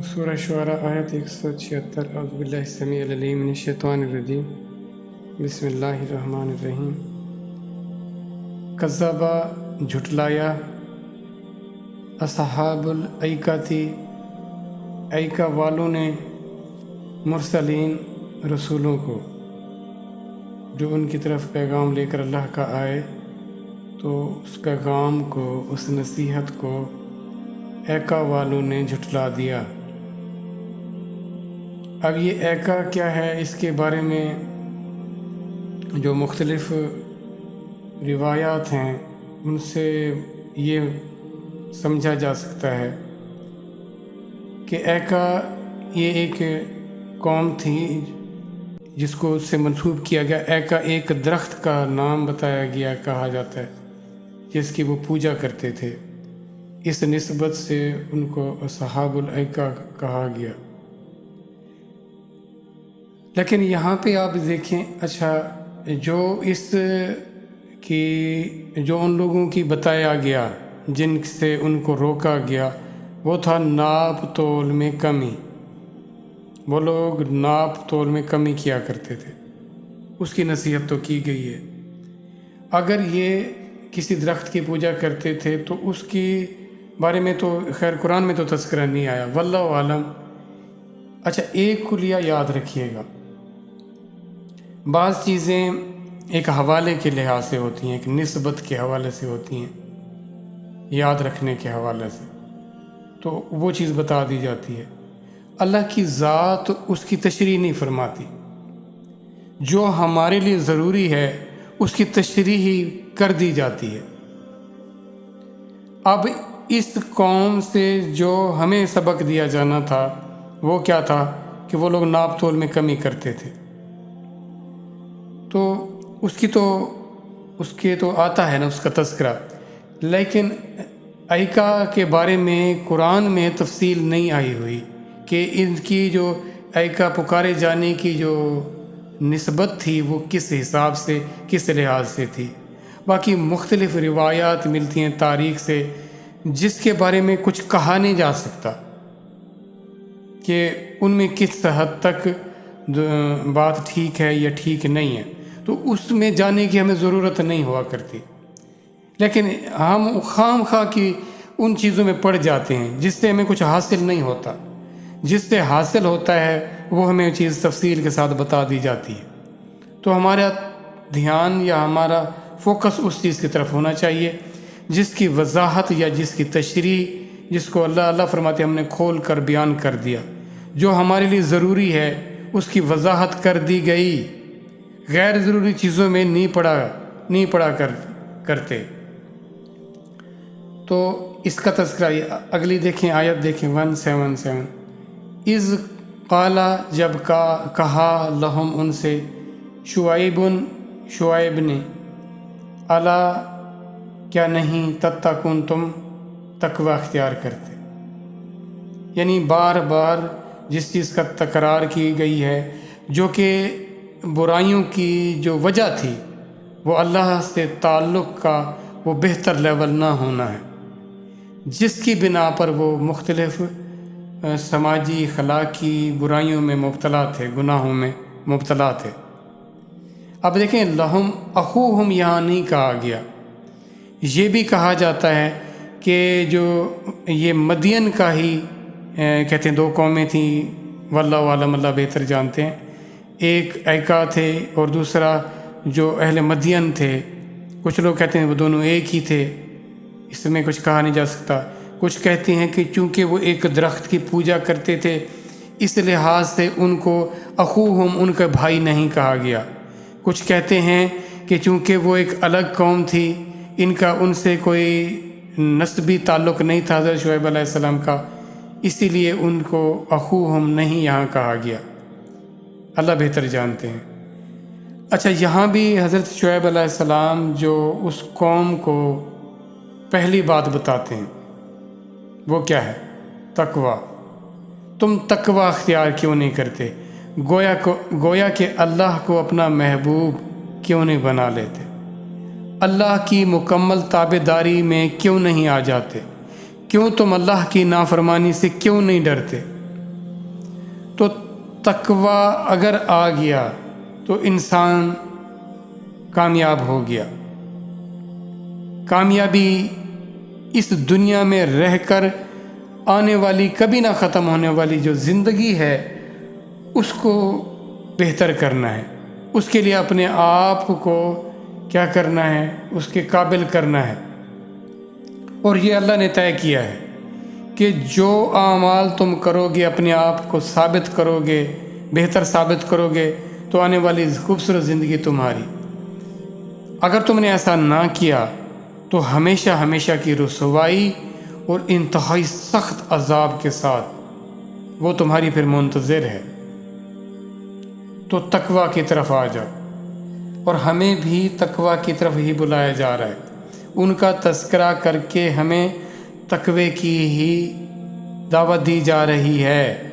سورہ شعراء آیت 176 اعوذ باللہ السمیع العلیم من الشیطان الرجیم بسم اللہ الرحمن الرحیم کذبا جھٹلایا اصحاب الایکاتی ایکا والوں نے مرسلین رسولوں کو جو ان کی طرف پیغام لے کر اللہ کا آئے تو اس پیغام کو اس نصیحت کو ایکا والوں نے جھٹلا دیا۔ اب یہ ایکا کیا ہے، اس کے بارے میں جو مختلف روایات ہیں ان سے یہ سمجھا جا سکتا ہے کہ ایکا یہ ایک قوم تھی جس کو اس سے منسوب کیا گیا۔ ایکا ایک درخت کا نام بتایا گیا، کہا جاتا ہے جس کی وہ پوجا کرتے تھے، اس نسبت سے ان کو اصحاب الایکا کہا گیا۔ لیکن یہاں پہ آپ دیکھیں، اچھا جو ان لوگوں کی بتایا گیا، جن سے ان کو روکا گیا، وہ تھا ناپ تول میں کمی۔ وہ لوگ ناپ تول میں کمی کیا کرتے تھے، اس کی نصیحت تو کی گئی ہے۔ اگر یہ کسی درخت کی پوجا کرتے تھے تو اس کی بارے میں تو خیر قرآن میں تو تذکرہ نہیں آیا، واللہ عالم۔ اچھا ایک کلیہ یاد رکھیے گا، بعض چیزیں ایک حوالے کے لحاظ سے ہوتی ہیں، ایک نسبت کے حوالے سے ہوتی ہیں، یاد رکھنے کے حوالے سے تو وہ چیز بتا دی جاتی ہے۔ اللہ کی ذات اس کی تشریح نہیں فرماتی، جو ہمارے لیے ضروری ہے اس کی تشریح ہی کر دی جاتی ہے۔ اب اس قوم سے جو ہمیں سبق دیا جانا تھا وہ کیا تھا کہ وہ لوگ ناپ تول میں کمی کرتے تھے، تو اس کے تو آتا ہے نا اس کا تذکرہ، لیکن ایکا کے بارے میں قرآن میں تفصیل نہیں آئی ہوئی کہ ان کی جو ایکا پکارے جانے کی جو نسبت تھی وہ کس حساب سے، کس لحاظ سے تھی۔ باقی مختلف روایات ملتی ہیں تاریخ سے جس کے بارے میں کچھ کہا نہیں جا سکتا کہ ان میں کس حد تک بات ٹھیک ہے یا ٹھیک نہیں ہے، تو اس میں جانے کی ہمیں ضرورت نہیں ہوا کرتی، لیکن ہم خام خواہ کی ان چیزوں میں پڑ جاتے ہیں جس سے ہمیں کچھ حاصل نہیں ہوتا۔ جس سے حاصل ہوتا ہے وہ ہمیں چیز تفصیل کے ساتھ بتا دی جاتی ہے، تو ہمارا دھیان یا ہمارا فوکس اس چیز کی طرف ہونا چاہیے جس کی وضاحت یا جس کی تشریح، جس کو اللہ فرماتے ہم نے کھول کر بیان کر دیا، جو ہمارے لیے ضروری ہے اس کی وضاحت کر دی گئی، غیر ضروری چیزوں میں نہیں پڑا کرتے۔ تو اس کا تذکرہ اگلی دیکھیں، آیت دیکھیں 177۔ اذ قال، جب کہا لہم ان سے، شعیب نے، الا کیا نہیں تتقون تم تقوی اختیار کرتے، یعنی بار بار جس چیز کا تکرار کی گئی ہے جو کہ برائیوں کی جو وجہ تھی وہ اللہ سے تعلق کا وہ بہتر لیول نہ ہونا ہے، جس کی بنا پر وہ مختلف سماجی اخلاقی برائیوں میں مبتلا تھے، گناہوں میں مبتلا تھے۔ اب دیکھیں لہم اخوہم یہاں نہیں کہا گیا، یہ بھی کہا جاتا ہے کہ جو یہ مدین کا ہی کہتے ہیں، دو قومیں تھیں، واللہ عالم، اللہ بہتر جانتے ہیں، ایک ایکا تھے اور دوسرا جو اہل مدین تھے۔ کچھ لوگ کہتے ہیں وہ دونوں ایک ہی تھے، اس میں کچھ کہا نہیں جا سکتا۔ کچھ کہتے ہیں کہ چونکہ وہ ایک درخت کی پوجا کرتے تھے اس لحاظ سے ان کو اخوہم، ان کا بھائی نہیں کہا گیا۔ کچھ کہتے ہیں کہ چونکہ وہ ایک الگ قوم تھی، ان کا ان سے کوئی نسبی تعلق نہیں تھا حضرت شعیب علیہ السلام کا، اسی لیے ان کو اخوہم نہیں یہاں کہا گیا، اللہ بہتر جانتے ہیں۔ اچھا یہاں بھی حضرت شعیب علیہ السلام جو اس قوم کو پہلی بات بتاتے ہیں وہ کیا ہے؟ تقوی۔ تم تقوی اختیار کیوں نہیں کرتے؟ گویا کہ اللہ کو اپنا محبوب کیوں نہیں بنا لیتے؟ اللہ کی مکمل تابعداری میں کیوں نہیں آ جاتے؟ کیوں تم اللہ کی نافرمانی سے کیوں نہیں ڈرتے؟ تو تقوی اگر آ گیا تو انسان کامیاب ہو گیا۔ کامیابی اس دنیا میں رہ کر آنے والی، کبھی نہ ختم ہونے والی جو زندگی ہے اس کو بہتر کرنا ہے، اس کے لیے اپنے آپ کو کیا کرنا ہے، اس کے قابل کرنا ہے۔ اور یہ اللہ نے طے کیا ہے کہ جو اعمال تم کرو گے، اپنے آپ کو ثابت کرو گے، بہتر ثابت کرو گے، تو آنے والی خوبصورت زندگی تمہاری۔ اگر تم نے ایسا نہ کیا تو ہمیشہ ہمیشہ کی رسوائی اور انتہائی سخت عذاب کے ساتھ وہ تمہاری پھر منتظر ہے۔ تو تقوی کی طرف آ جاؤ، اور ہمیں بھی تقوی کی طرف ہی بلایا جا رہا ہے۔ ان کا تذکرہ کر کے ہمیں تقوی کی ہی دعوت دی جا رہی ہے۔